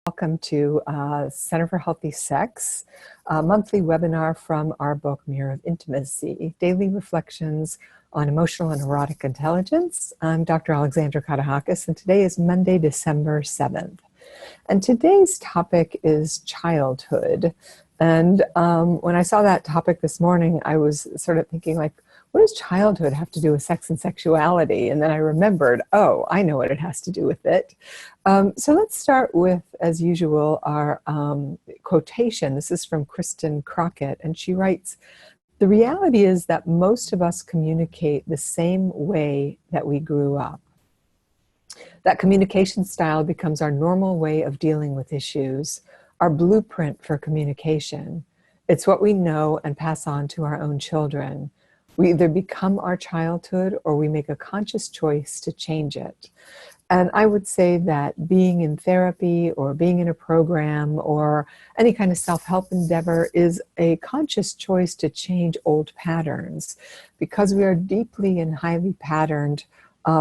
Welcome to Center for Healthy Sex, a monthly webinar from our book, Mirror of Intimacy, Daily Reflections on Emotional and Erotic Intelligence. I'm Dr. Alexandra Katehakis, and today is Monday, December 7th. And today's topic is childhood. And when I saw that topic this morning, I was sort of thinking, like, what does childhood have to do with sex and sexuality? And then I remembered, oh, I know what it has to do with it. So let's start with, as usual, our quotation. This is from Kristen Crockett, and she writes, "The reality is that most of us communicate the same way that we grew up. That communication style becomes our normal way of dealing with issues, our blueprint for communication. It's what we know and pass on to our own children. We either become our childhood or we make a conscious choice to change it." And I would say that being in therapy or being in a program or any kind of self-help endeavor is a conscious choice to change old patterns, because we are deeply and highly patterned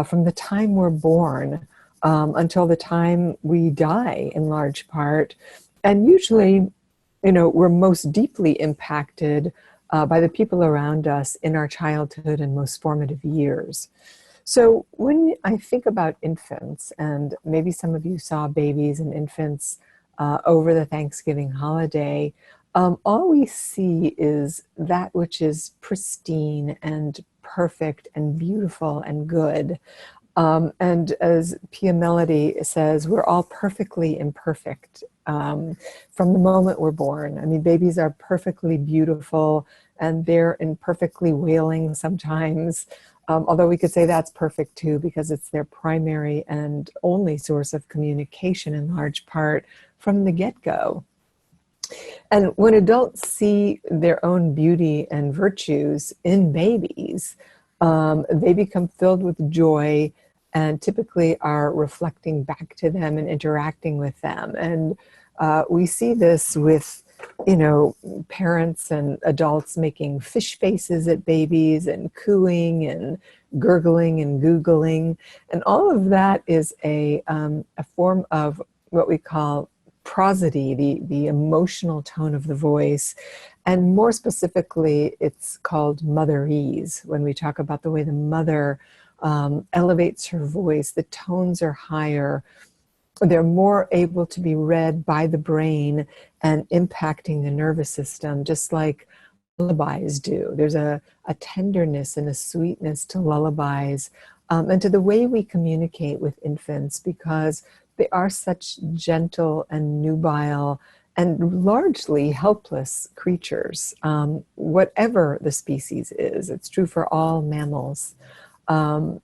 from the time we're born until the time we die, in large part. And usually, we're most deeply impacted by the people around us in our childhood and most formative years. So when I think about infants, and maybe some of you saw babies and infants over the Thanksgiving holiday, all we see is that which is pristine and perfect and beautiful and good. And as Pia Melody says, we're all perfectly imperfect from the moment we're born. I mean, babies are perfectly beautiful, and they're imperfectly wailing sometimes. Although we could say that's perfect too, because it's their primary and only source of communication in large part from the get-go. And when adults see their own beauty and virtues in babies, they become filled with joy and typically are reflecting back to them and interacting with them. And we see this with parents and adults making fish faces at babies and cooing and gurgling and googling. And all of that is a form of what we call prosody, the emotional tone of the voice. And more specifically, it's called motherese. When we talk about the way the mother elevates her voice, the tones are higher. They're more able to be read by the brain and impacting the nervous system, just like lullabies do. There's a tenderness and a sweetness to lullabies and to the way we communicate with infants, because they are such gentle and nubile and largely helpless creatures, whatever the species is. It's true for all mammals. And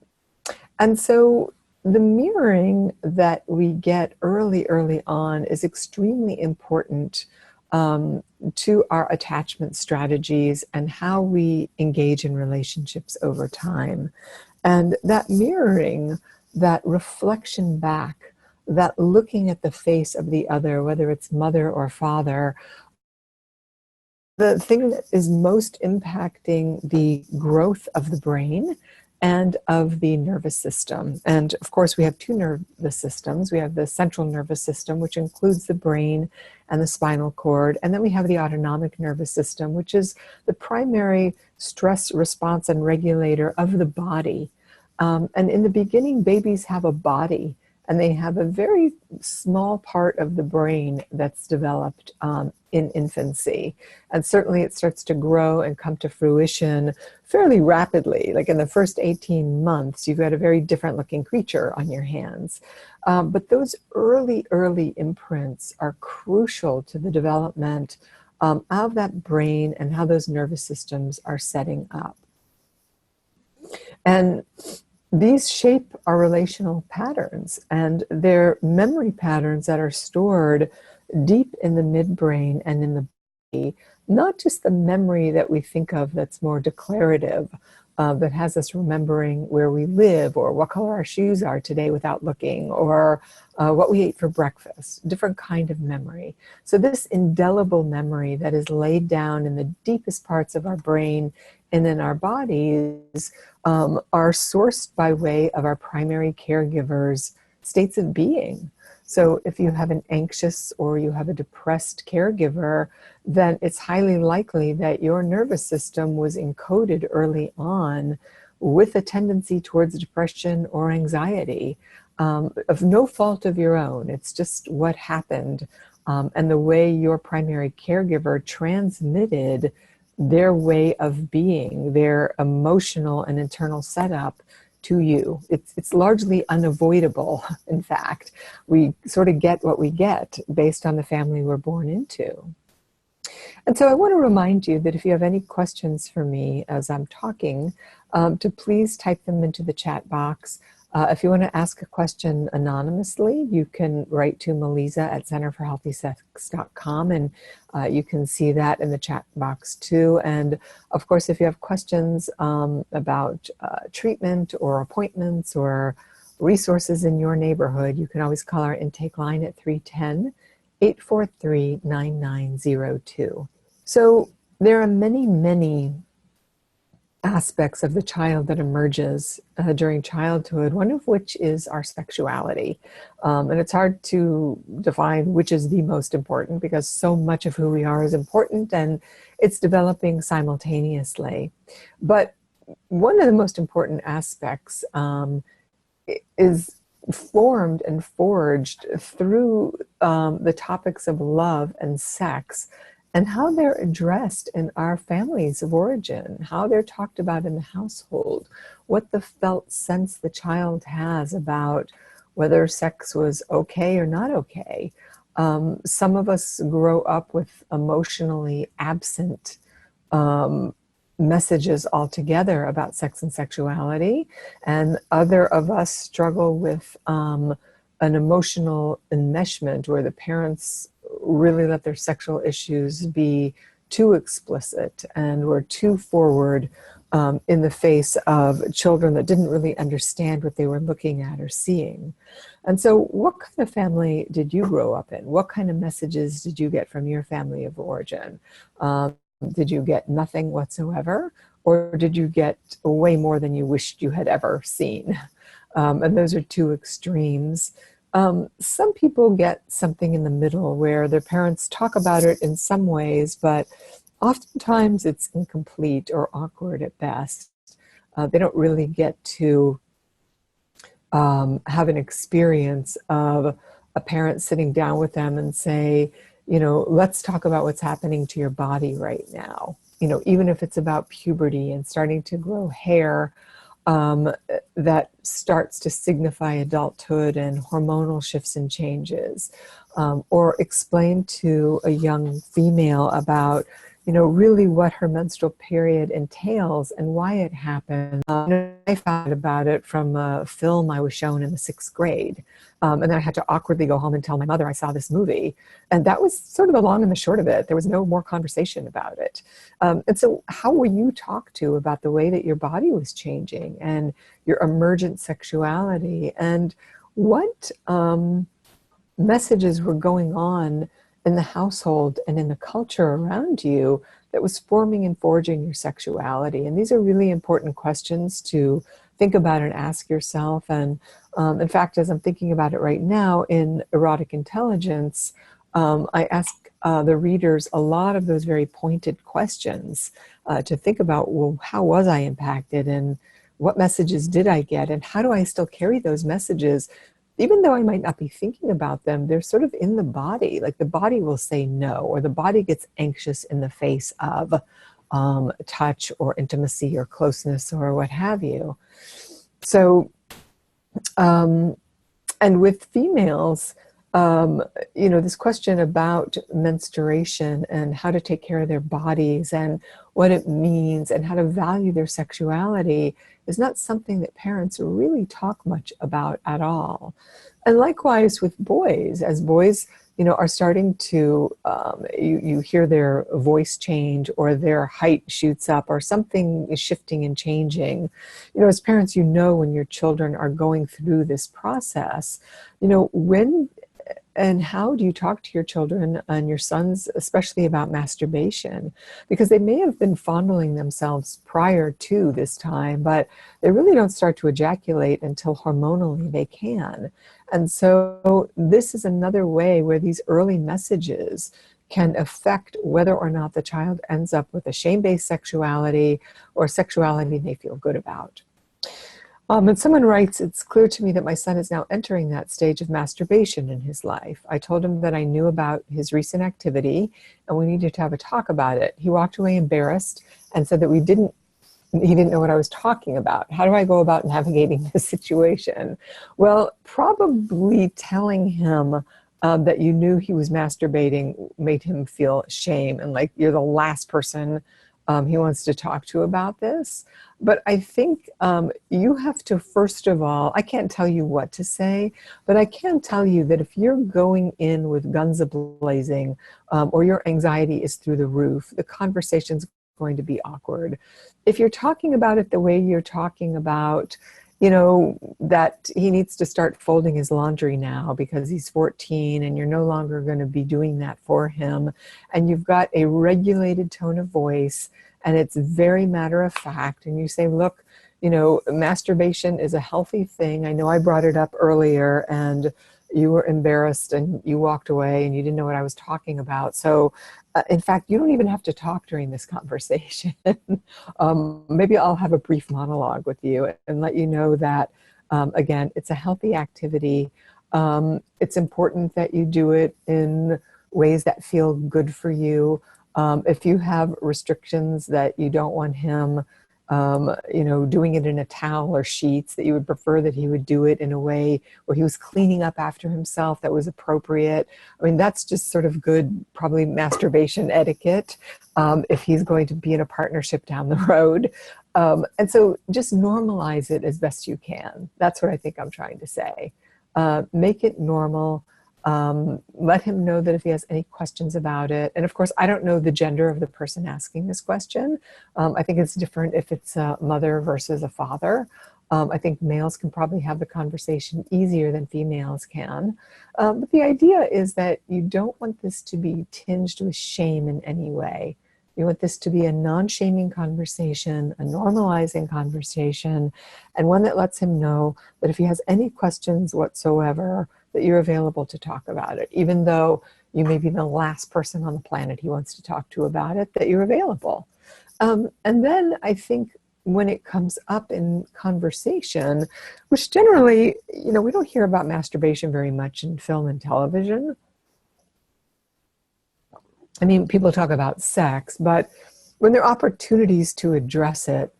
so the mirroring that we get early on is extremely important to our attachment strategies and how we engage in relationships over time. And that mirroring, that reflection back, that looking at the face of the other, whether it's mother or father, the thing that is most impacting the growth of the brain and of the nervous system. And of course, we have two nervous systems. We have the central nervous system, which includes the brain and the spinal cord. And then we have the autonomic nervous system, which is the primary stress response and regulator of the body. And in the beginning, babies have a body, and they have a very small part of the brain that's developed in infancy. And certainly it starts to grow and come to fruition fairly rapidly. Like in the first 18 months, you've got a very different looking creature on your hands. But those early imprints are crucial to the development of that brain and how those nervous systems are setting up. And these shape our relational patterns, and they're memory patterns that are stored deep in the midbrain and in the body, not just the memory that we think of that's more declarative, that has us remembering where we live or what color our shoes are today without looking, or what we ate for breakfast, different kind of memory. So this indelible memory that is laid down in the deepest parts of our brain and in our bodies are sourced by way of our primary caregivers states of being. So if you have an anxious or you have a depressed caregiver, then it's highly likely that your nervous system was encoded early on with a tendency towards depression or anxiety, of no fault of your own. It's just what happened, and the way your primary caregiver transmitted their way of being, their emotional and internal setup to you. It's largely unavoidable, in fact. We sort of get what we get based on the family we're born into. And so I want to remind you that if you have any questions for me as I'm talking, to please type them into the chat box. If you want to ask a question anonymously, you can write to Melisa at centerforhealthysex.com, and you can see that in the chat box too. And of course, if you have questions about treatment or appointments or resources in your neighborhood, you can always call our intake line at 310-843-9902. So there are many, many aspects of the child that emerges during childhood, one of which is our sexuality. And it's hard to define which is the most important because so much of who we are is important and it's developing simultaneously. But one of the most important aspects is formed and forged through the topics of love and sex, and how they're addressed in our families of origin, how they're talked about in the household, what the felt sense the child has about whether sex was okay or not okay. Some of us grow up with emotionally absent messages altogether about sex and sexuality, and other of us struggle with an emotional enmeshment where the parents really let their sexual issues be too explicit and were too forward in the face of children that didn't really understand what they were looking at or seeing. And so what kind of family did you grow up in? What kind of messages did you get from your family of origin? Did you get nothing whatsoever? Or did you get way more than you wished you had ever seen? And those are two extremes. Some people get something in the middle where their parents talk about it in some ways, but oftentimes it's incomplete or awkward at best. They don't really get to have an experience of a parent sitting down with them and say, you know, let's talk about what's happening to your body right now. You know, even if it's about puberty and starting to grow hair, that starts to signify adulthood and hormonal shifts and changes, or explain to a young female about, you know, really what her menstrual period entails and why it happens. I found about it from a film I was shown in the 6th grade. And then I had to awkwardly go home and tell my mother I saw this movie. And that was sort of the long and the short of it. There was no more conversation about it. And so how were you talked to about the way that your body was changing and your emergent sexuality? And what messages were going on in the household and in the culture around you that was forming and forging your sexuality? And these are really important questions to think about and ask yourself. And in fact, as I'm thinking about it right now in Erotic Intelligence, I ask the readers a lot of those very pointed questions to think about, well, how was I impacted and what messages did I get and how do I still carry those messages? Even though I might not be thinking about them, they're sort of in the body. Like the body will say no, or the body gets anxious in the face of touch or intimacy or closeness or what have you. So, and with females, you know, this question about menstruation and how to take care of their bodies and what it means and how to value their sexuality is not something that parents really talk much about at all. And likewise with boys, as boys, you know, are starting to, you hear their voice change or their height shoots up or something is shifting and changing. You know, as parents, you know, when your children are going through this process, you know, when and how do you talk to your children and your sons, especially about masturbation? Because they may have been fondling themselves prior to this time, but they really don't start to ejaculate until hormonally they can. And so this is another way where these early messages can affect whether or not the child ends up with a shame-based sexuality or sexuality they feel good about. And someone writes, it's clear to me that my son is now entering that stage of masturbation in his life. I told him that I knew about his recent activity and we needed to have a talk about it. He walked away embarrassed and said that he didn't know what I was talking about. How do I go about navigating this situation? Well, probably telling him that you knew he was masturbating made him feel shame and like you're the last person he wants to talk to about this. But I think you have to, first of all, I can't tell you what to say, but I can tell you that if you're going in with guns a-blazing or your anxiety is through the roof, the conversation's going to be awkward. If you're talking about it the way you're talking about, you know, that he needs to start folding his laundry now because he's 14 and you're no longer going to be doing that for him, and you've got a regulated tone of voice and it's very matter of fact, and you say, look, you know, masturbation is a healthy thing. I know I brought it up earlier and you were embarrassed and you walked away and you didn't know what I was talking about. So in fact, you don't even have to talk during this conversation. Maybe I'll have a brief monologue with you and let you know that, again, it's a healthy activity. It's important that you do it in ways that feel good for you. If you have restrictions that you don't want him, you know, doing it in a towel or sheets, that you would prefer that he would do it in a way where he was cleaning up after himself that was appropriate. I mean, that's just sort of good, probably masturbation etiquette, if he's going to be in a partnership down the road. And so just normalize it as best you can. That's what I think I'm trying to say. Make it normal. Let him know that if he has any questions about it, and of course I don't know the gender of the person asking this question. I think it's different if it's a mother versus a father. I think males can probably have the conversation easier than females can. But the idea is that you don't want this to be tinged with shame in any way. You want this to be a non-shaming conversation, a normalizing conversation, and one that lets him know that if he has any questions whatsoever, that you're available to talk about it, even though you may be the last person on the planet he wants to talk to about it, that you're available. And then I think when it comes up in conversation, which generally, you know, we don't hear about masturbation very much in film and television. I mean, people talk about sex, but when there are opportunities to address it,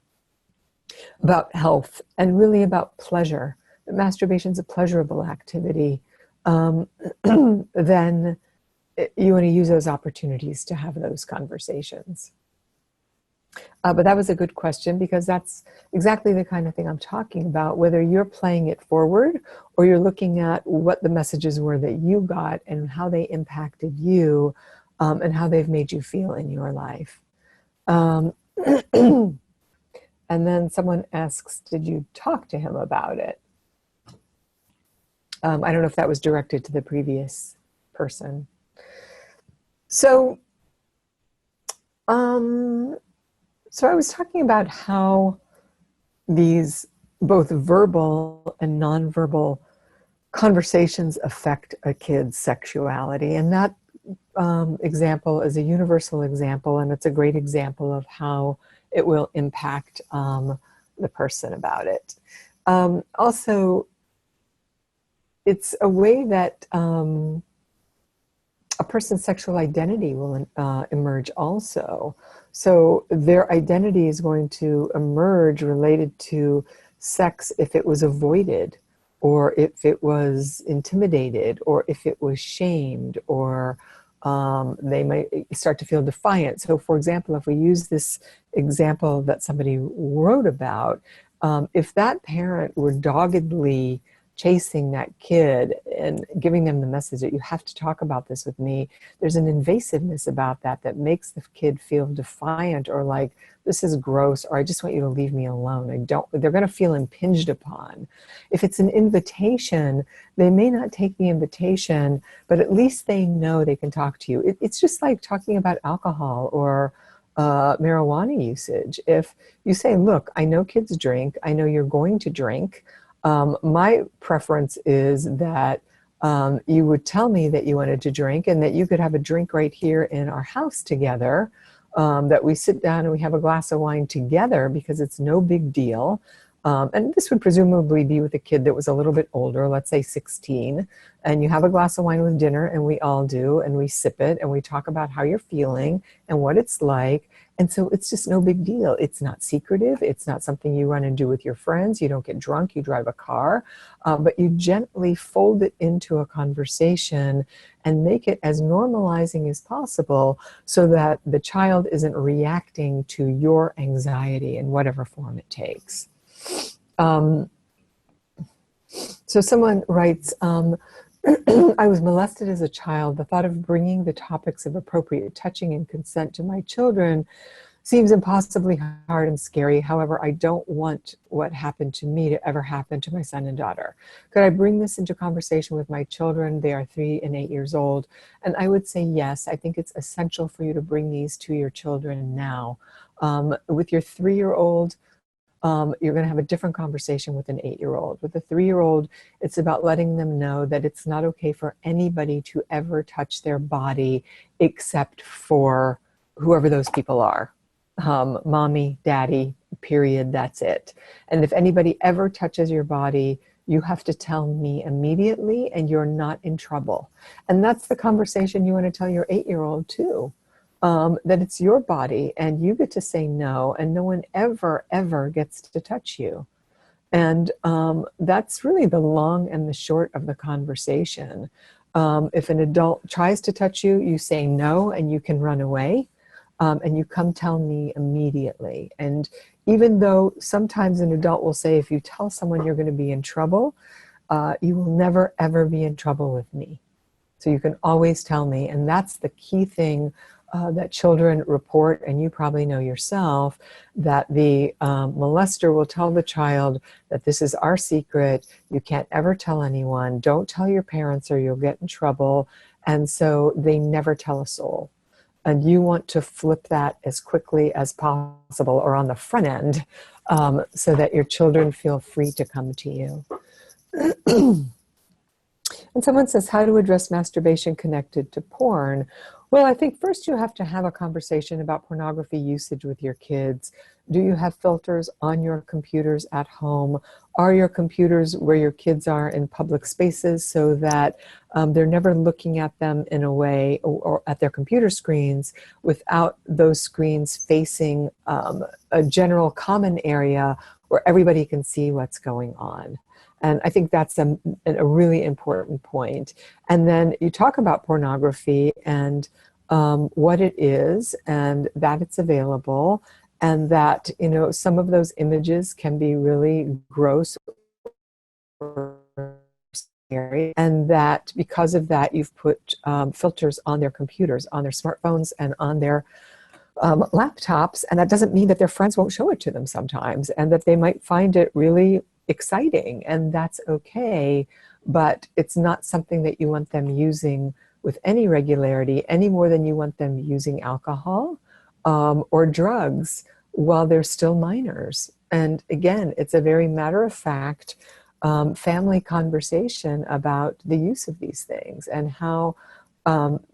about health and really about pleasure, masturbation is a pleasurable activity, then you want to use those opportunities to have those conversations. But that was a good question, because that's exactly the kind of thing I'm talking about, whether you're playing it forward or you're looking at what the messages were that you got and how they impacted you, and how they've made you feel in your life. And then someone asks, did you talk to him about it? I don't know if that was directed to the previous person. So I was talking about how these both verbal and nonverbal conversations affect a kid's sexuality. And that example is a universal example, and it's a great example of how it will impact the person about it. Also, it's a way that a person's sexual identity will emerge also. So their identity is going to emerge related to sex if it was avoided, or if it was intimidated, or if it was shamed, or they might start to feel defiant. So for example, if we use this example that somebody wrote about, if that parent were doggedly chasing that kid and giving them the message that you have to talk about this with me, there's an invasiveness about that that makes the kid feel defiant or like, this is gross, or I just want you to leave me alone. They're going to feel impinged upon. If it's an invitation, they may not take the invitation, but at least they know they can talk to you. It's just like talking about alcohol or marijuana usage. If you say, look, I know kids drink, I know you're going to drink. My preference is that you would tell me that you wanted to drink and that you could have a drink right here in our house together, that we sit down and we have a glass of wine together because it's no big deal. And this would presumably be with a kid that was a little bit older, let's say 16, and you have a glass of wine with dinner, and we all do, and we sip it, and we talk about how you're feeling and what it's like. And so it's just no big deal. It's not secretive. It's not something you run and do with your friends. You don't get drunk. You drive a car. But you gently fold it into a conversation and make it as normalizing as possible so that the child isn't reacting to your anxiety in whatever form it takes. So someone writes, I was molested as a child. The thought of bringing the topics of appropriate touching and consent to my children seems impossibly hard and scary. However, I don't want what happened to me to ever happen to my son and daughter. Could I bring this into conversation with my children? They are 3 and 8 years old. And I would say yes. I think it's essential for you to bring these to your children now. With your 3-year-old, you're going to have a different conversation with an 8-year-old. With a 3-year-old, it's about letting them know that it's not okay for anybody to ever touch their body except for whoever those people are. Mommy, daddy, period, that's it. And if anybody ever touches your body, you have to tell me immediately and you're not in trouble. And that's the conversation you want to tell your 8-year-old too. That it's your body and you get to say no, and no one ever gets to touch you. And that's really the long and the short of the conversation. If an adult tries to touch you, you say no and you can run away, and you come tell me immediately. And even though sometimes an adult will say, if you tell someone you're going to be in trouble, you will never ever be in trouble with me. So you can always tell me, and that's the key thing that children report, and you probably know yourself, that the molester will tell the child that this is our secret, you can't ever tell anyone, don't tell your parents or you'll get in trouble, and so they never tell a soul. And you want to flip that as quickly as possible, or on the front end, so that your children feel free to come to you. And someone says, how to address masturbation connected to porn? Well, I think first you have to have a conversation about pornography usage with your kids. Do you have filters on your computers at home? Are your computers where your kids are in public spaces so that they're never looking at them in a way, or at their computer screens, without those screens facing a general common area where everybody can see what's going on? And I think that's a really important point. And then you talk about pornography and what it is, and that it's available, and that, you know, some of those images can be really gross or scary, and that because of that, you've put filters on their computers, on their smartphones, and on their laptops. And that doesn't mean that their friends won't show it to them sometimes, and that they might find it really exciting, and that's okay, but it's not something that you want them using with any regularity, any more than you want them using alcohol or drugs while they're still minors. And again, it's a very matter-of-fact family conversation about the use of these things, and how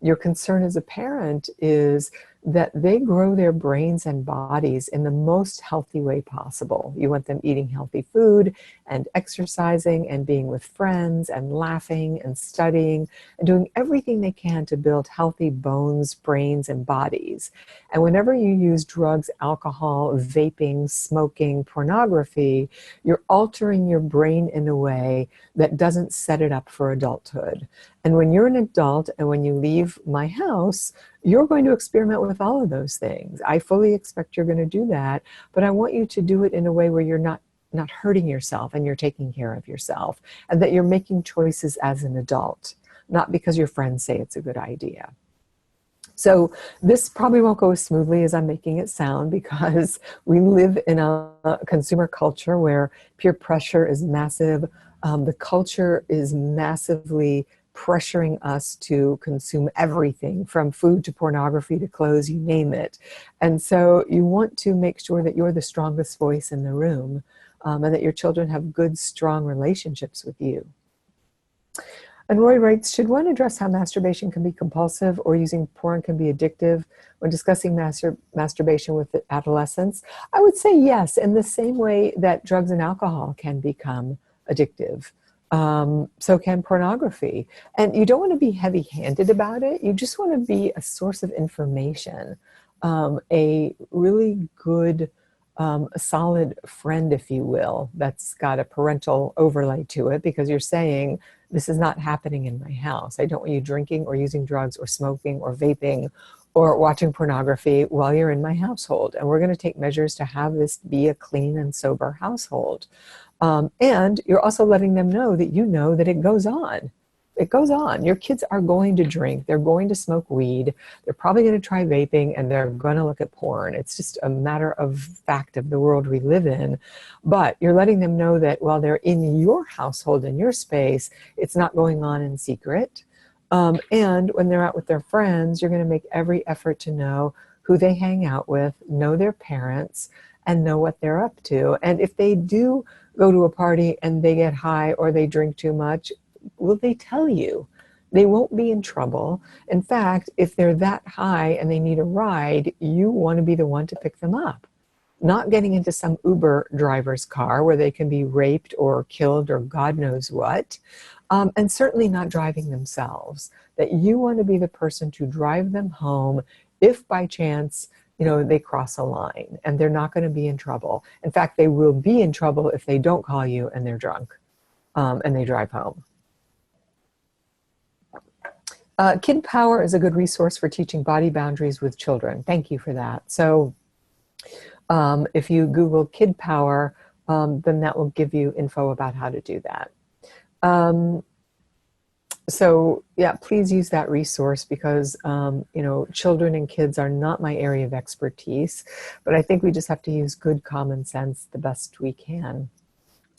your concern as a parent is that they grow their brains and bodies in the most healthy way possible. You want them eating healthy food and exercising and being with friends and laughing and studying and doing everything they can to build healthy bones, brains, and bodies. And whenever you use drugs, alcohol, vaping, smoking, pornography, you're altering your brain in a way that doesn't set it up for adulthood. And when you're an adult and when you leave my house, you're going to experiment with all of those things. I fully expect you're going to do that, but I want you to do it in a way where you're not not hurting yourself and you're taking care of yourself, and that you're making choices as an adult, not because your friends say it's a good idea. So this probably won't go as smoothly as I'm making it sound, because we live in a consumer culture where peer pressure is massive. The culture is massively pressuring us to consume everything from food to pornography to clothes, you name it. And so you want to make sure that you're the strongest voice in the room, and that your children have good, strong relationships with you. And Roy writes, should one address how masturbation can be compulsive or using porn can be addictive when discussing masturbation with adolescents? I would say yes, in the same way that drugs and alcohol can become addictive. So can pornography. And you don't want to be heavy-handed about it. You just want to be a source of information, a really good, a solid friend, if you will, that's got a parental overlay to it, because you're saying, this is not happening in my house. I don't want you drinking or using drugs or smoking or vaping or watching pornography while you're in my household. And we're going to take measures to have this be a clean and sober household. And you're also letting them know that it goes on. It goes on. Your kids are going to drink. They're going to smoke weed. They're probably going to try vaping, and they're going to look at porn. It's just a matter of fact of the world we live in. But you're letting them know that while they're in your household, in your space, it's not going on in secret. And when they're out with their friends, you're going to make every effort to know who they hang out with, know their parents, and know what they're up to. And if they do go to a party and they get high or they drink too much, will they tell you? They won't be in trouble. In fact, if they're that high and they need a ride, you want to be the one to pick them up. Not getting into some Uber driver's car where they can be raped or killed or God knows what. And certainly not driving themselves. That you want to be the person to drive them home if by chance, they cross a line, and they're not going to be in trouble. In fact, they will be in trouble if they don't call you and they're drunk, and they drive home. Kid Power is a good resource for teaching body boundaries with children. Thank you for that. So if you Google Kid Power, then that will give you info about how to do that. So yeah, please use that resource, because children and kids are not my area of expertise, but I think we just have to use good common sense the best we can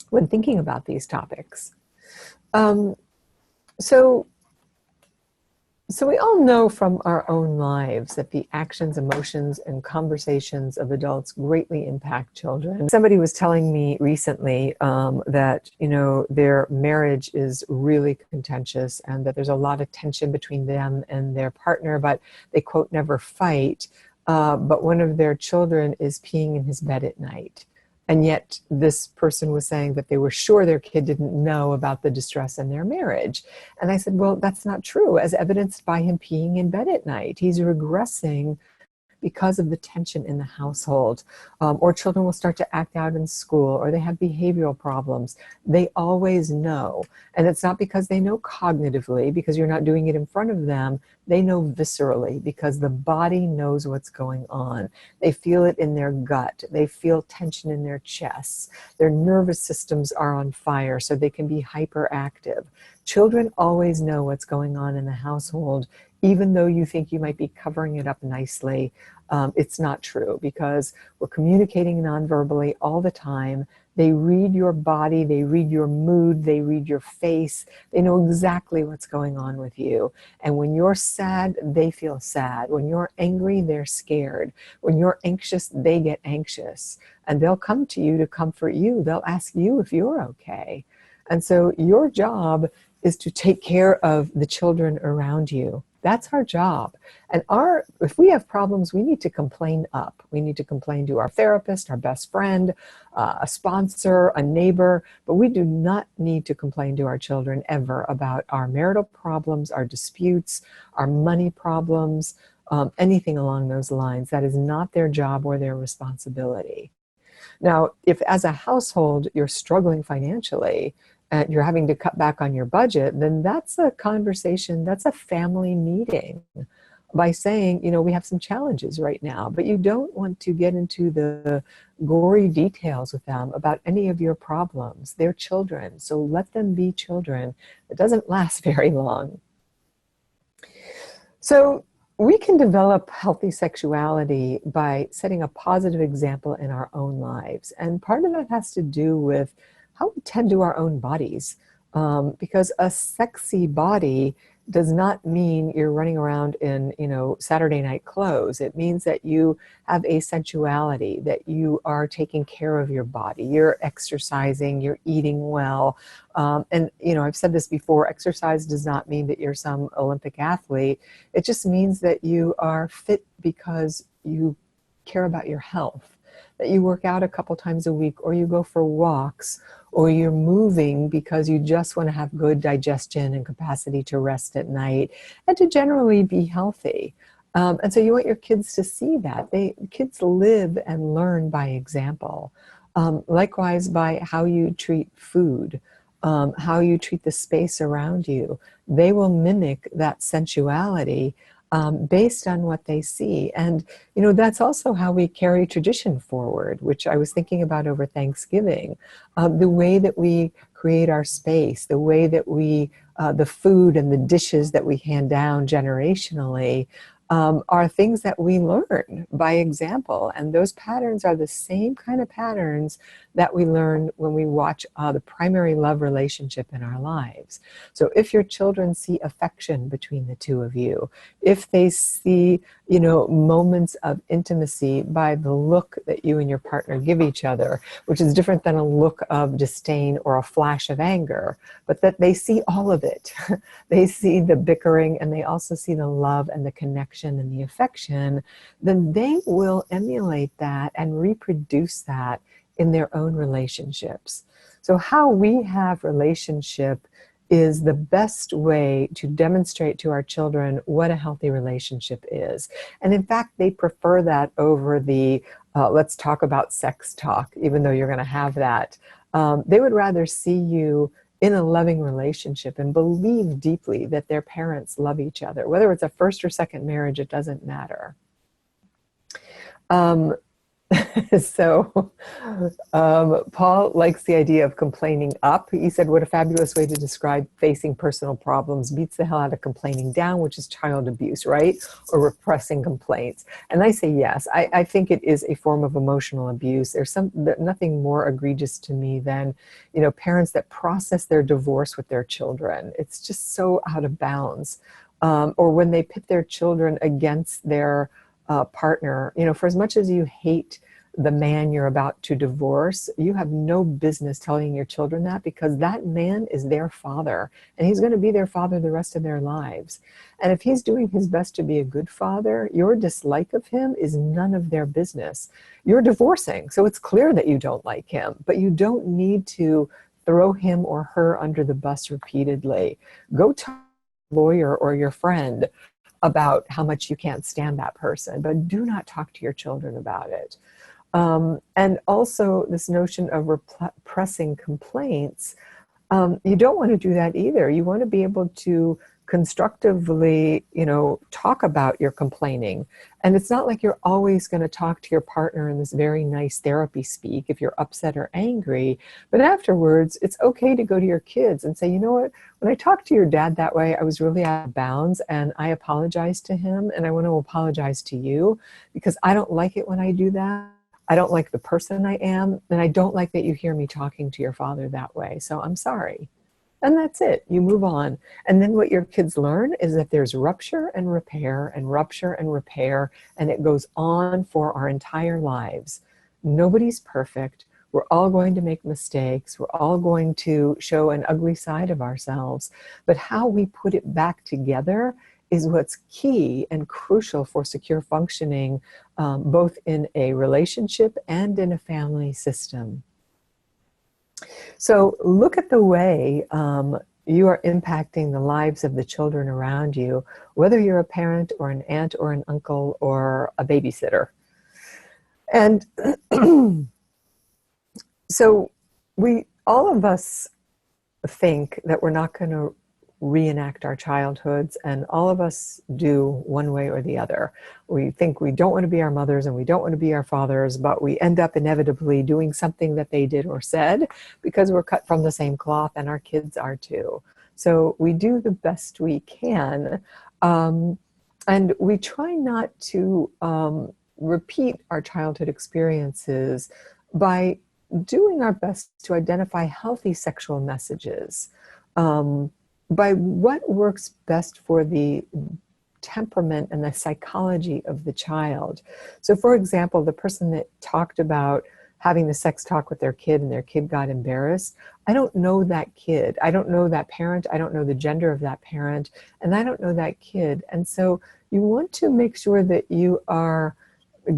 when thinking about these topics. So we all know from our own lives that the actions, emotions, and conversations of adults greatly impact children. Somebody was telling me recently that, their marriage is really contentious, and that there's a lot of tension between them and their partner, but they, quote, never fight. But one of their children is peeing in his bed at night. And yet this person was saying that they were sure their kid didn't know about the distress in their marriage. And I said, well, that's not true, as evidenced by him peeing in bed at night. He's regressing because of the tension in the household. Or children will start to act out in school, or they have behavioral problems. They always know. And it's not because they know cognitively, because you're not doing it in front of them. They know viscerally, because the body knows what's going on. They feel it in their gut. They feel tension in their chests. Their nervous systems are on fire, so they can be hyperactive. Children always know what's going on in the household, even though you think you might be covering it up nicely. It's not true, because we're communicating non-verbally all the time. They read your body, they read your mood, they read your face. They know exactly what's going on with you. And when you're sad, they feel sad. When you're angry, they're scared. When you're anxious, they get anxious. And they'll come to you to comfort you. They'll ask you if you're okay. And so your job is to take care of the children around you. That's our job. And if we have problems, we need to complain up. We need to complain to our therapist, our best friend, a sponsor, a neighbor, but we do not need to complain to our children ever about our marital problems, our disputes, our money problems, anything along those lines. That is not their job or their responsibility. Now, if as a household you're struggling financially, and you're having to cut back on your budget, then that's a conversation, that's a family meeting. by saying, we have some challenges right now, but you don't want to get into the gory details with them about any of your problems. They're children, so let them be children. It doesn't last very long. So we can develop healthy sexuality by setting a positive example in our own lives. And part of that has to do with how we tend to our own bodies. Because a sexy body does not mean you're running around in, Saturday night clothes. It means that you have a sensuality, that you are taking care of your body, you're exercising, you're eating well. And, I've said this before, exercise does not mean that you're some Olympic athlete. It just means that you are fit because you care about your health, that you work out a couple times a week, or you go for walks, or you're moving because you just want to have good digestion and capacity to rest at night and to generally be healthy. And so you want your kids to see that. Kids live and learn by example. Likewise, by how you treat food, how you treat the space around you. They will mimic that sensuality based on what they see. And, that's also how we carry tradition forward, which I was thinking about over Thanksgiving. The way that we create our space, the way that the food and the dishes that we hand down generationally, are things that we learn by example. And those patterns are the same kind of patterns that we learn when we watch the primary love relationship in our lives. So if your children see affection between the two of you, if they see, moments of intimacy by the look that you and your partner give each other, which is different than a look of disdain or a flash of anger, but that they see all of it. They see the bickering and they also see the love and the connection and the affection, then they will emulate that and reproduce that in their own relationships. So how we have relationship is the best way to demonstrate to our children what a healthy relationship is. And in fact, they prefer that over the let's talk about sex talk, even though you're going to have that. They would rather see you in a loving relationship and believe deeply that their parents love each other. Whether it's a first or second marriage, it doesn't matter. So Paul likes the idea of complaining up. He said, what a fabulous way to describe facing personal problems. Beats the hell out of complaining down, which is child abuse, right? Or repressing complaints. And I say yes. I think it is a form of emotional abuse. There's nothing more egregious to me than, parents that process their divorce with their children. It's just so out of bounds. Or when they pit their children against their partner, for as much as you hate the man you're about to divorce, you have no business telling your children that, because that man is their father and he's going to be their father the rest of their lives. And if he's doing his best to be a good father, your dislike of him is none of their business. You're divorcing, so it's clear that you don't like him, but you don't need to throw him or her under the bus repeatedly. Go talk to your lawyer or your friend about how much you can't stand that person, but do not talk to your children about it. And also this notion of repressing complaints, you don't want to do that either. You want to be able to constructively, talk about your complaining. And it's not like you're always going to talk to your partner in this very nice therapy speak if you're upset or angry. But afterwards, it's okay to go to your kids and say, you know what, when I talked to your dad that way, I was really out of bounds and I apologized to him and I want to apologize to you because I don't like it when I do that. I don't like the person I am, and I don't like that you hear me talking to your father that way. So I'm sorry. And that's it. You move on. And then what your kids learn is that there's rupture and repair and rupture and repair, and it goes on for our entire lives. Nobody's perfect. We're all going to make mistakes. We're all going to show an ugly side of ourselves. But how we put it back together is what's key and crucial for secure functioning, both in a relationship and in a family system. So look at the way you are impacting the lives of the children around you, whether you're a parent or an aunt or an uncle or a babysitter. And so all of us think that we're not going to reenact our childhoods, and all of us do one way or the other. We think we don't want to be our mothers and we don't want to be our fathers, but we end up inevitably doing something that they did or said because we're cut from the same cloth, and our kids are too. So we do the best we can. And we try not to repeat our childhood experiences by doing our best to identify healthy sexual messages, by what works best for the temperament and the psychology of the child. So for example, the person that talked about having the sex talk with their kid and their kid got embarrassed, I don't know that kid. I don't know that parent. I don't know the gender of that parent, and I don't know that kid. And so you want to make sure that you are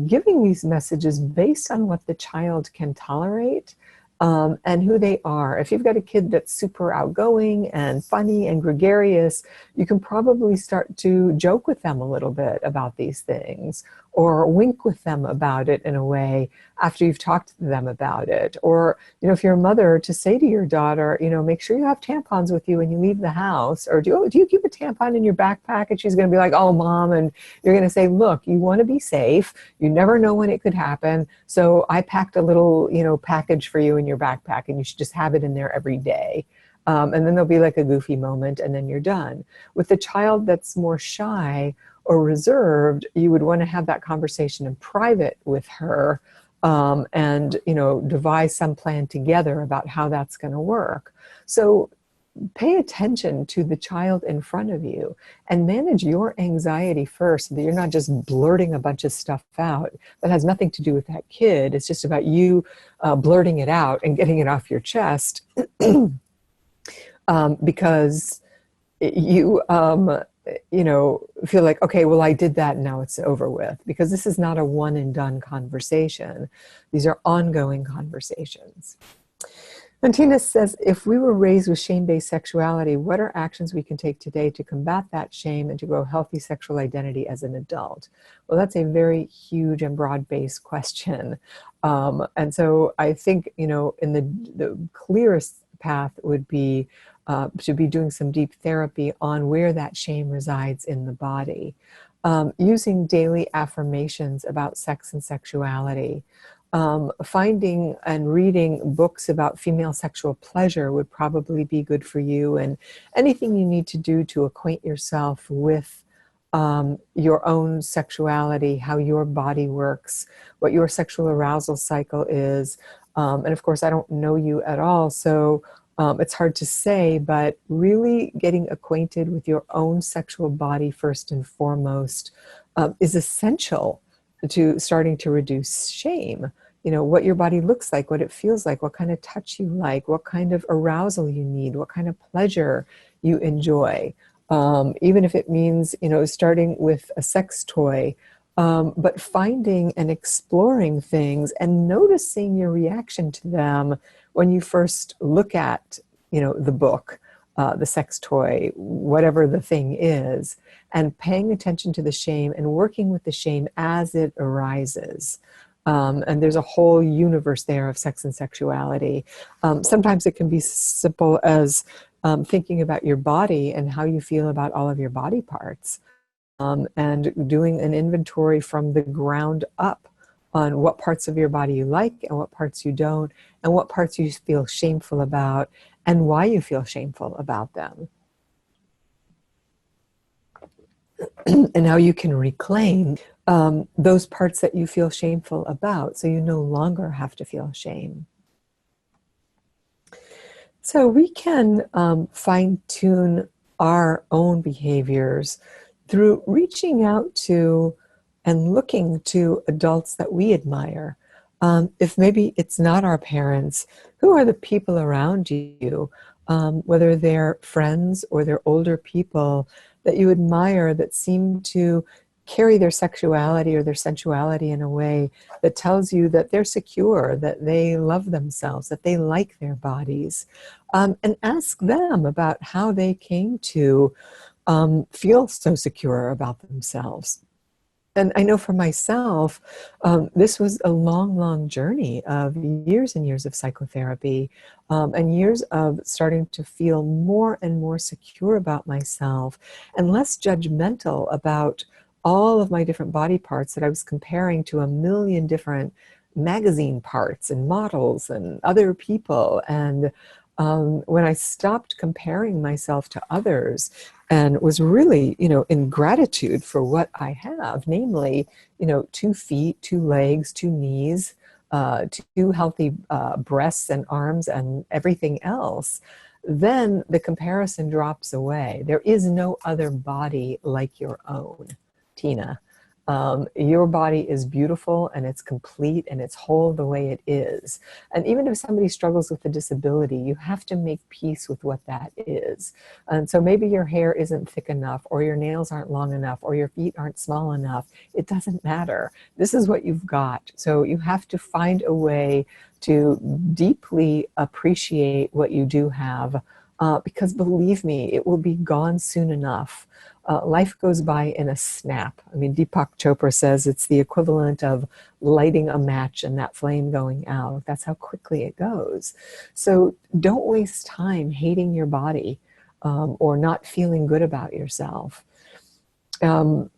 giving these messages based on what the child can tolerate, and who they are. If you've got a kid that's super outgoing and funny and gregarious, you can probably start to joke with them a little bit about these things, or wink with them about it in a way after you've talked to them about it. Or, if you're a mother, to say to your daughter, make sure you have tampons with you when you leave the house. Or do you keep a tampon in your backpack? And she's going to be like, oh, Mom. And you're going to say, look, you want to be safe. You never know when it could happen. So I packed a little, package for you in your backpack, and you should just have it in there every day. And then there'll be like a goofy moment, and then you're done. With the child that's more shy or reserved, you would want to have that conversation in private with her, and devise some plan together about how that's going to work. So pay attention to the child in front of you and manage your anxiety first, so that you're not just blurting a bunch of stuff out that has nothing to do with that kid. It's just about you blurting it out and getting it off your chest, because you feel like, okay, well, I did that and now it's over with. Because this is not a one and done conversation. These are ongoing conversations. And Tina says, if we were raised with shame-based sexuality, what are actions we can take today to combat that shame and to grow healthy sexual identity as an adult? Well, that's a very huge and broad-based question. And so I think, in the clearest path would be to be doing some deep therapy on where that shame resides in the body. Using daily affirmations about sex and sexuality. Finding and reading books about female sexual pleasure would probably be good for you, and anything you need to do to acquaint yourself with your own sexuality, how your body works, what your sexual arousal cycle is. And of course, I don't know you at all, so it's hard to say, but really getting acquainted with your own sexual body first and foremost is essential to starting to reduce shame. What your body looks like, what it feels like, what kind of touch you like, what kind of arousal you need, what kind of pleasure you enjoy. Even if it means, starting with a sex toy, but finding and exploring things and noticing your reaction to them when you first look at, the book, the sex toy, whatever the thing is, and paying attention to the shame and working with the shame as it arises. And there's a whole universe there of sex and sexuality. Sometimes it can be simple as thinking about your body and how you feel about all of your body parts, and doing an inventory from the ground up on what parts of your body you like and what parts you don't, and what parts you feel shameful about and why you feel shameful about them. And how you can reclaim those parts that you feel shameful about, so you no longer have to feel shame. So we can fine-tune our own behaviors through reaching out to and looking to adults that we admire. If maybe it's not our parents, who are the people around you, whether they're friends or they're older people that you admire, that seem to carry their sexuality or their sensuality in a way that tells you that they're secure, that they love themselves, that they like their bodies. And ask them about how they came to feel so secure about themselves. And I know for myself, this was a long, long journey of years and years of psychotherapy, and years of starting to feel more and more secure about myself and less judgmental about all of my different body parts that I was comparing to a million different magazine parts and models and other people. And when I stopped comparing myself to others and was really, in gratitude for what I have, namely, 2 feet, 2 legs, 2 knees, two healthy breasts and arms and everything else, then the comparison drops away. There is no other body like your own, Tina. Your body is beautiful and it's complete and it's whole the way it is. And even if somebody struggles with a disability, you have to make peace with what that is. And so maybe your hair isn't thick enough, or your nails aren't long enough, or your feet aren't small enough. It doesn't matter. This is what you've got. So you have to find a way to deeply appreciate what you do have, because believe me, it will be gone soon enough. Life goes by in a snap. I mean, Deepak Chopra says it's the equivalent of lighting a match and that flame going out. That's how quickly it goes. So don't waste time hating your body, or not feeling good about yourself. And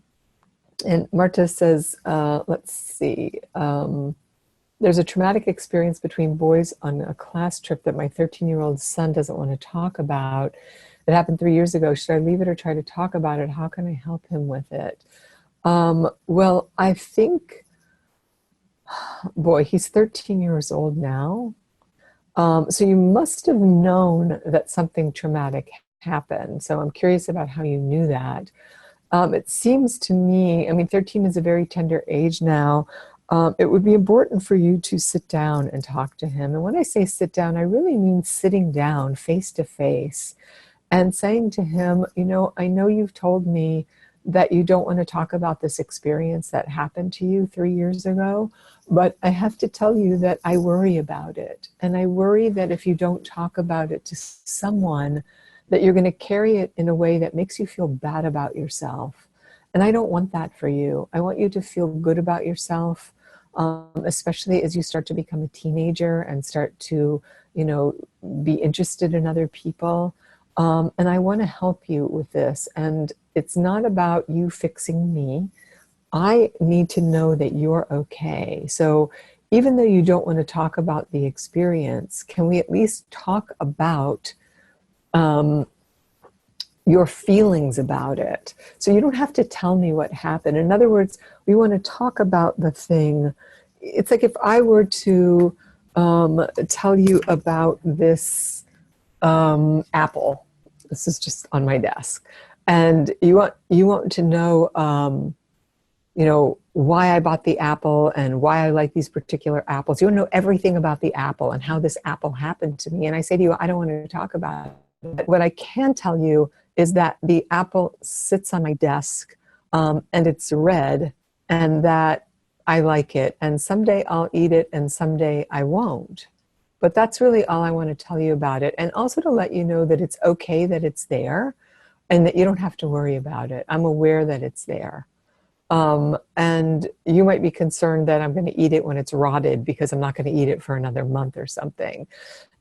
Marta says, let's see, there's a traumatic experience between boys on a class trip that my 13-year-old son doesn't want to talk about. It happened 3 years ago. Should I leave it or try to talk about it? How can I help him with it? Well, I think, boy, he's 13 years old now. So you must have known that something traumatic happened. So I'm curious about how you knew that. It seems to me, 13 is a very tender age now. It would be important for you to sit down and talk to him. And when I say sit down, I really mean sitting down face to face and saying to him, I know you've told me that you don't want to talk about this experience that happened to you 3 years ago, but I have to tell you that I worry about it. And I worry that if you don't talk about it to someone, that you're going to carry it in a way that makes you feel bad about yourself. And I don't want that for you. I want you to feel good about yourself, especially as you start to become a teenager and start to, be interested in other people. And I want to help you with this. And it's not about you fixing me. I need to know that you're okay. So even though you don't want to talk about the experience, can we at least talk about your feelings about it? So you don't have to tell me what happened. In other words, we want to talk about the thing. It's like if I were to tell you about this apple. This is just on my desk, and you want to know, why I bought the apple and why I like these particular apples. You want to know everything about the apple and how this apple happened to me. And I say to you, I don't want to talk about it. But what I can tell you is that the apple sits on my desk, and it's red, and that I like it. And someday I'll eat it, and someday I won't. But that's really all I want to tell you about it. And also to let you know that it's okay that it's there and that you don't have to worry about it. I'm aware that it's there. And you might be concerned that I'm going to eat it when it's rotted because I'm not going to eat it for another month or something.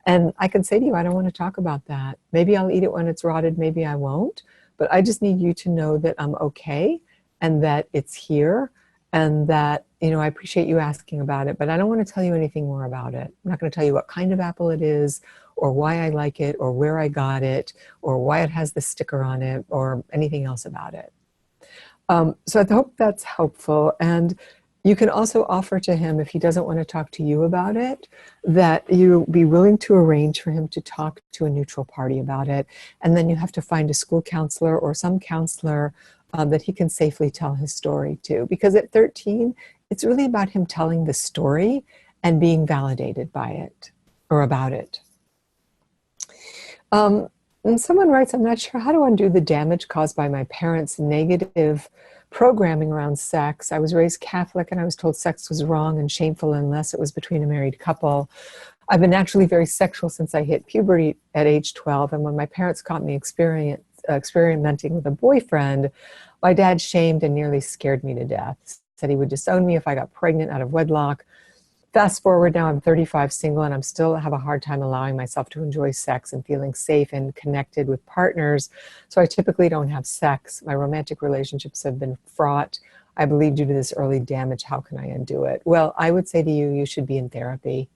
And I can say to you, I don't want to talk about that. Maybe I'll eat it when it's rotted, maybe I won't. But I just need you to know that I'm okay and that it's here. And that, I appreciate you asking about it, but I don't want to tell you anything more about it. I'm not going to tell you what kind of apple it is, or why I like it, or where I got it, or why it has the sticker on it, or anything else about it. So I hope that's helpful. And you can also offer to him, if he doesn't want to talk to you about it, that you be willing to arrange for him to talk to a neutral party about it. And then you have to find a school counselor or some counselor that he can safely tell his story to. Because at 13, it's really about him telling the story and being validated by it or about it. And someone writes, I'm not sure how to undo the damage caused by my parents' negative programming around sex. I was raised Catholic and I was told sex was wrong and shameful unless it was between a married couple. I've been naturally very sexual since I hit puberty at age 12. And when my parents caught me experimenting with a boyfriend, my dad shamed and nearly scared me to death. Said he would disown me if I got pregnant out of wedlock. Fast forward now, I'm 35, single, and I'm still have a hard time allowing myself to enjoy sex and feeling safe and connected with partners. So I typically don't have sex. My romantic relationships have been fraught, I believe, due to this early damage. How can I undo it? Well, I would say to you, you should be in therapy.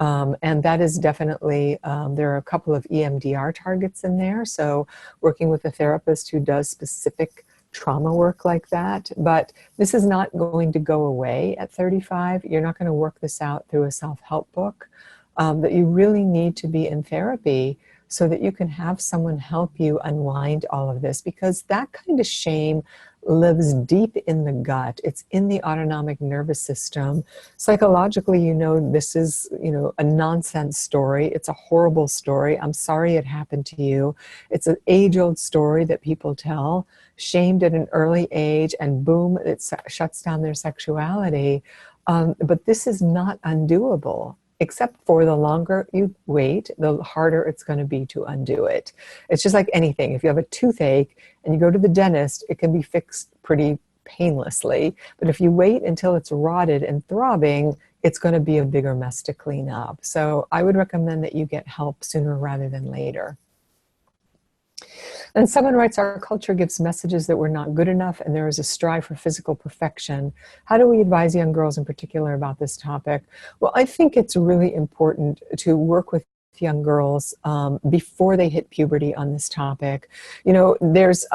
And that is definitely, there are a couple of EMDR targets in there. So working with a therapist who does specific trauma work like that. But this is not going to go away at 35. You're not going to work this out through a self-help book. That you really need to be in therapy so that you can have someone help you unwind all of this, because that kind of shame lives deep in the gut. It's in the autonomic nervous system. Psychologically, this is, a nonsense story. It's a horrible story. I'm sorry it happened to you. It's an age-old story that people tell, shamed at an early age, and boom, it shuts down their sexuality. But this is not undoable. Except for the longer you wait, the harder it's going to be to undo it. It's just like anything. If you have a toothache and you go to the dentist, it can be fixed pretty painlessly. But if you wait until it's rotted and throbbing, it's going to be a bigger mess to clean up. So I would recommend that you get help sooner rather than later. And someone writes, our culture gives messages that we're not good enough, and there is a strive for physical perfection. How do we advise young girls in particular about this topic? Well, I think it's really important to work with young girls before they hit puberty on this topic. There's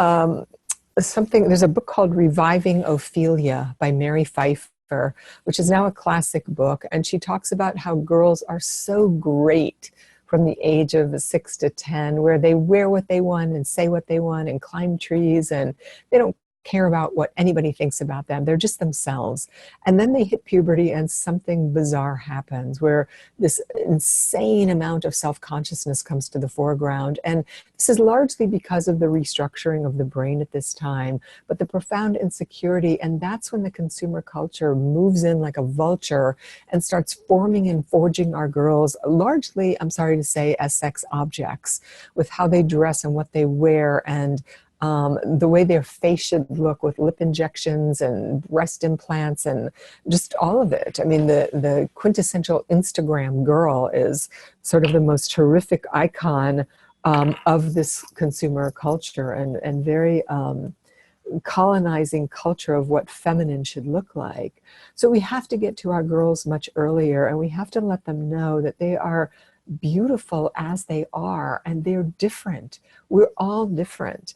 there's a book called Reviving Ophelia by Mary Pfeiffer, which is now a classic book, and she talks about how girls are so great from the age of 6 to 10, where they wear what they want and say what they want and climb trees, and they don't care about what anybody thinks about them. They're just themselves. And then they hit puberty and something bizarre happens where this insane amount of self-consciousness comes to the foreground. And this is largely because of the restructuring of the brain at this time, but the profound insecurity. And that's when the consumer culture moves in like a vulture and starts forming and forging our girls, largely, I'm sorry to say, as sex objects, with how they dress and what they wear, and the way their face should look with lip injections and breast implants and just all of it. I mean, the quintessential Instagram girl is sort of the most horrific icon of this consumer culture, and very colonizing culture of what feminine should look like. So we have to get to our girls much earlier, and we have to let them know that they are beautiful as they are, and they're different. We're all different.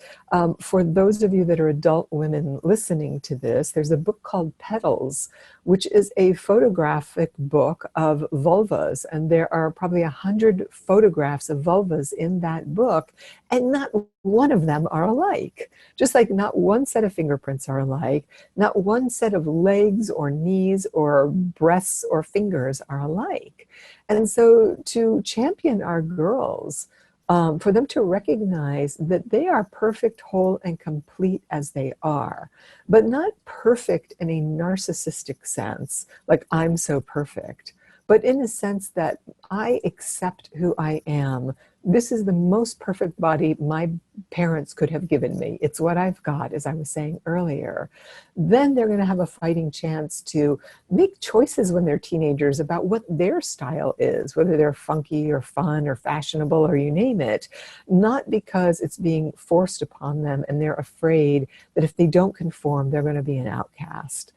For those of you that are adult women listening to this, there's a book called Petals, which is a photographic book of vulvas, and there are probably 100 photographs of vulvas in that book, and not one of them are alike. Just like not one set of fingerprints are alike, not one set of legs or knees or breasts or fingers are alike. And so to champion our girls, for them to recognize that they are perfect, whole, and complete as they are, but not perfect in a narcissistic sense, like I'm so perfect, but in a sense that I accept who I am. This is the most perfect body my parents could have given me. It's what I've got, as I was saying earlier. Then they're going to have a fighting chance to make choices when they're teenagers about what their style is, whether they're funky or fun or fashionable or you name it, not because it's being forced upon them and they're afraid that if they don't conform, they're going to be an outcast.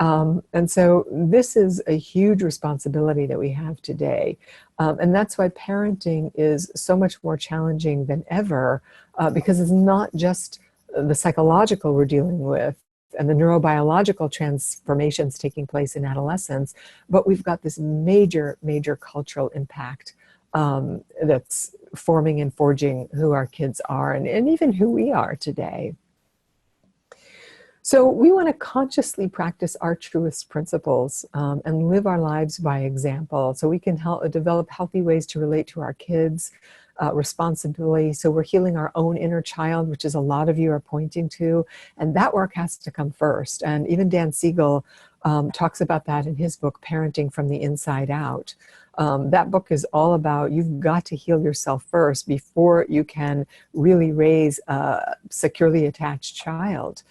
And so this is a huge responsibility that we have today. And that's why parenting is so much more challenging than ever, because it's not just the psychological we're dealing with and the neurobiological transformations taking place in adolescence, but we've got this major, major cultural impact that's forming and forging who our kids are, and even who we are today. So we want to consciously practice our truest principles and live our lives by example, so we can develop healthy ways to relate to our kids responsibly. So we're healing our own inner child, which is a lot of you are pointing to, and that work has to come first. And even Dan Siegel talks about that in his book, Parenting from the Inside Out. That book is all about you've got to heal yourself first before you can really raise a securely attached child.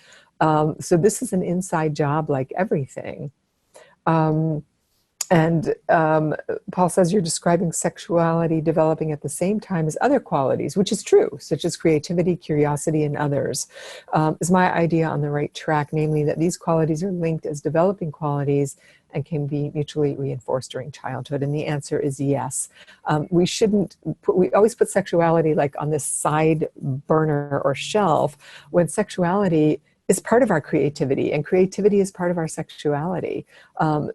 So this is an inside job like everything. Um, and Paul says you're describing sexuality developing at the same time as other qualities, which is true, such as creativity, curiosity, and others. Is my idea on the right track, namely that these qualities are linked as developing qualities and can be mutually reinforced during childhood? And the answer is yes. We shouldn't we always put sexuality like on this side burner or shelf, when sexuality is part of our creativity, and creativity is part of our sexuality.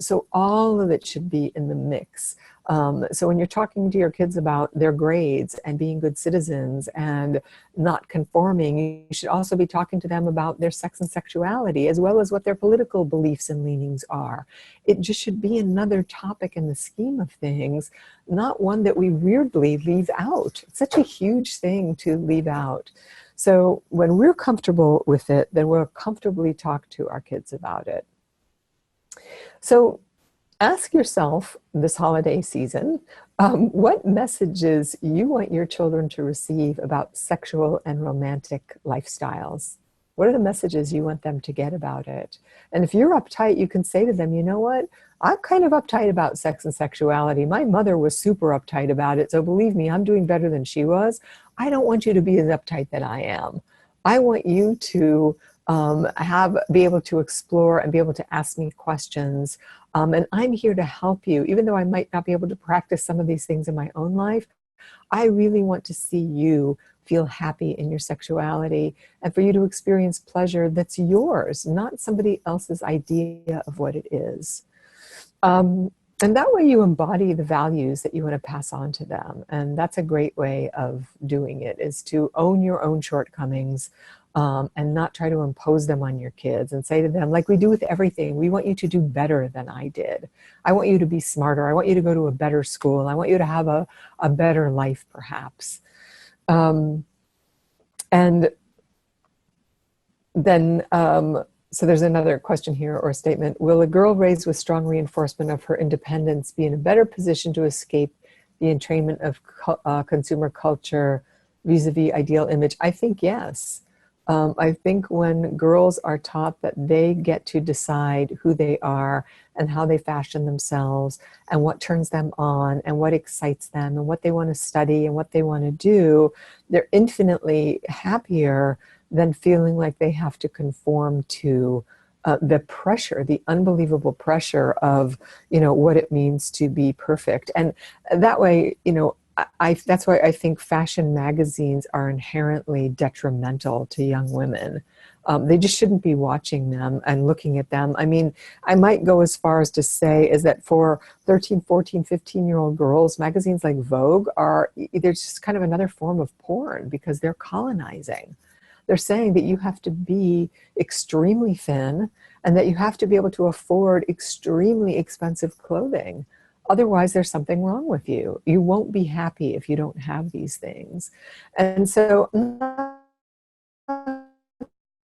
So all of it should be in the mix. So when you're talking to your kids about their grades and being good citizens and not conforming, you should also be talking to them about their sex and sexuality, as well as what their political beliefs and leanings are. It just should be another topic in the scheme of things, not one that we weirdly leave out. It's such a huge thing to leave out. So when we're comfortable with it, then we'll comfortably talk to our kids about it. So ask yourself this holiday season, what messages you want your children to receive about sexual and romantic lifestyles. What are the messages you want them to get about it? And if you're uptight, you can say to them, you know what? I'm kind of uptight about sex and sexuality. My mother was super uptight about it. So believe me, I'm doing better than she was. I don't want you to be as uptight that I am. I want you to be able to explore and be able to ask me questions. And I'm here to help you. Even though I might not be able to practice some of these things in my own life, I really want to see you feel happy in your sexuality and for you to experience pleasure that's yours, not somebody else's idea of what it is. And that way you embody the values that you want to pass on to them. And that's a great way of doing it, is to own your own shortcomings, and not try to impose them on your kids and say to them, like we do with everything, we want you to do better than I did. I want you to be smarter. I want you to go to a better school. I want you to have a better life, perhaps. And then, so there's another question here, or a statement. Will a girl raised with strong reinforcement of her independence be in a better position to escape the entrainment of consumer culture vis-a-vis ideal image? I think yes. I think when girls are taught that they get to decide who they are and how they fashion themselves and what turns them on and what excites them and what they want to study and what they want to do, they're infinitely happier than feeling like they have to conform to the pressure, the unbelievable pressure of, what it means to be perfect. And that way, that's why I think fashion magazines are inherently detrimental to young women. They just shouldn't be watching them and looking at them. I mean, I might go as far as to say is that for 13, 14, 15-year-old girls, magazines like Vogue they're just kind of another form of porn because they're colonizing. They're saying that you have to be extremely thin and that you have to be able to afford extremely expensive clothing. Otherwise, there's something wrong with you. You won't be happy if you don't have these things. And so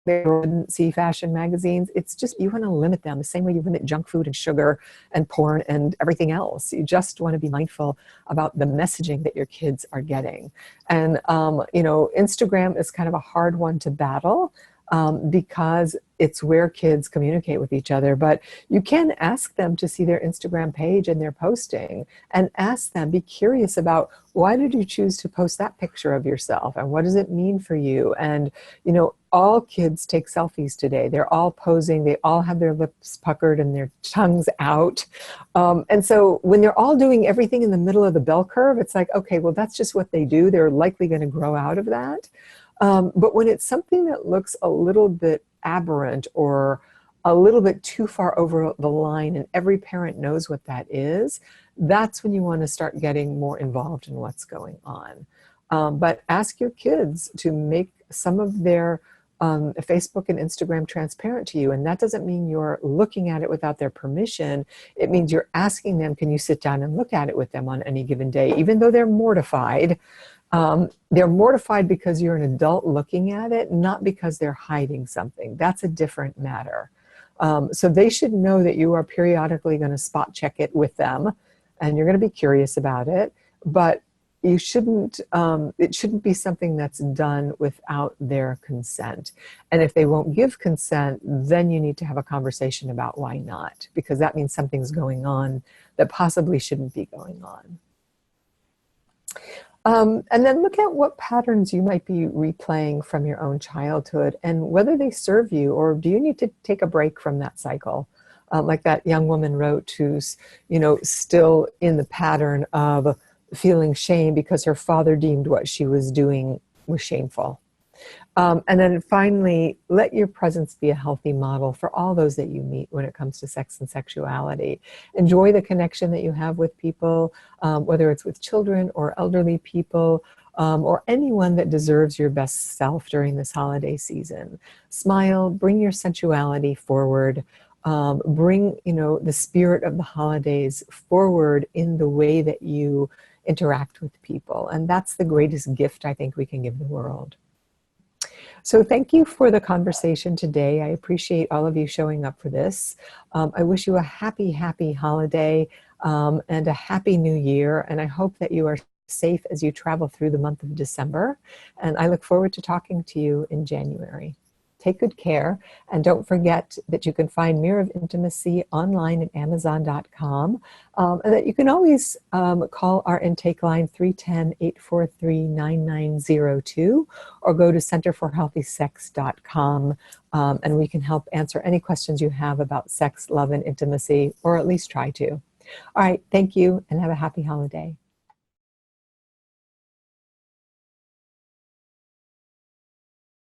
they wouldn't see fashion magazines. It's just, you want to limit them the same way you limit junk food and sugar and porn and everything else. You just want to be mindful about the messaging that your kids are getting. And, Instagram is kind of a hard one to battle because it's where kids communicate with each other. But you can ask them to see their Instagram page and their posting, and ask them, be curious about, why did you choose to post that picture of yourself? And what does it mean for you? And, all kids take selfies today. They're all posing. They all have their lips puckered and their tongues out. And so when they're all doing everything in the middle of the bell curve, it's like, okay, well, that's just what they do. They're likely going to grow out of that. But when it's something that looks a little bit aberrant or a little bit too far over the line, and every parent knows what that is, that's when you want to start getting more involved in what's going on. But ask your kids to make some of their Facebook and Instagram transparent to you. And that doesn't mean you're looking at it without their permission. It means you're asking them, can you sit down and look at it with them on any given day, even though they're mortified. They're mortified because you're an adult looking at it, not because they're hiding something. That's a different matter. So they should know that you are periodically going to spot check it with them. and you're going to be curious about it, but you shouldn't, it shouldn't be something that's done without their consent. And if they won't give consent, then you need to have a conversation about why not, because that means something's going on that possibly shouldn't be going on. And then look at what patterns you might be replaying from your own childhood and whether they serve you, or do you need to take a break from that cycle? Like that young woman wrote, who's, still in the pattern of feeling shame because her father deemed what she was doing was shameful. And then finally, let your presence be a healthy model for all those that you meet when it comes to sex and sexuality. Enjoy the connection that you have with people, whether it's with children or elderly people, or anyone that deserves your best self during this holiday season. Smile, bring your sensuality forward. Bring, the spirit of the holidays forward in the way that you interact with people. And that's the greatest gift I think we can give the world. So thank you for the conversation today. I appreciate all of you showing up for this. I wish you a happy, happy holiday and a happy new year. And I hope that you are safe as you travel through the month of December. And I look forward to talking to you in January. Take good care, and don't forget that you can find Mirror of Intimacy online at Amazon.com, and that you can always call our intake line 310-843-9902, or go to centerforhealthysex.com, and we can help answer any questions you have about sex, love, and intimacy, or at least try to. All right, thank you, and have a happy holiday.